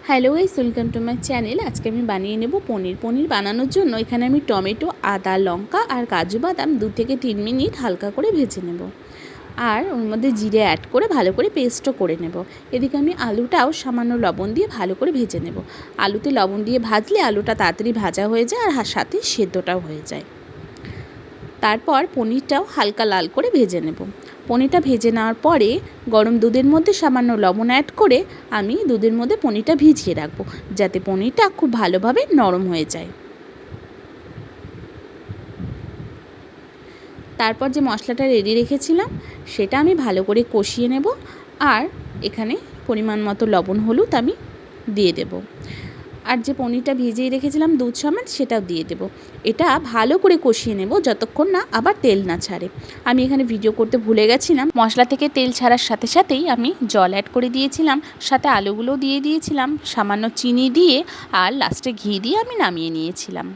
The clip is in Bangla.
Hello guys, welcome to my channel. আজকে আমি বানিয়ে নেব পনির বানানোর জন্য এখানে আমি টমেটো, আদা, লঙ্কা আর কাজু বাদাম 2 থেকে 3 মিনিট হালকা করে ভেজে নেব। আর ওর মধ্যে জিরে অ্যাড করে ভালো করে পেস্টও করে নেব। এদিকে আমি আলুটাও সামান্য লবণ দিয়ে ভালো করে ভেজে নেব। আলুতে লবণ দিয়ে ভাজলে আলুটা তাড়াতাড়ি ভাজা হয়ে যায় আর সাথে সেদ্ধটাও হয়ে যায়। তারপর পনিরটাও হালকা লাল করে ভেজে নেব। পনিরটা ভেজে নেওয়ার পরে গরম দুধের মধ্যে সামান্য লবণ অ্যাড করে আমি দুধের মধ্যে পনিরটা ভিজিয়ে রাখবো, যাতে পনিরটা খুব ভালোভাবে নরম হয়ে যায়। তারপর যে মশলাটা রেডি রেখেছিলাম সেটা আমি ভালো করে কষিয়ে নেব। আর এখানে পরিমাণ মতো লবণ হলুদ আমি দিয়ে দেব। আর যে পনিরটা ভিজিয়ে রেখেছিলাম দুধ সমেত সেটাও দিয়ে দেব। এটা ভালো করে কষিয়ে নেব যতক্ষণ না আবার তেল না ছাড়ে। আমি এখানে ভিডিও করতে ভুলে গেছিলাম, মশলা থেকে তেল ছাড়ার সাথে সাথেই আমি জল অ্যাড করে দিয়েছিলাম, সাথে আলুগুলো দিয়ে দিয়েছিলাম, সামান্য চিনি দিয়ে আর লাস্টে ঘি দিয়ে আমি নামিয়ে নিয়েছিলাম।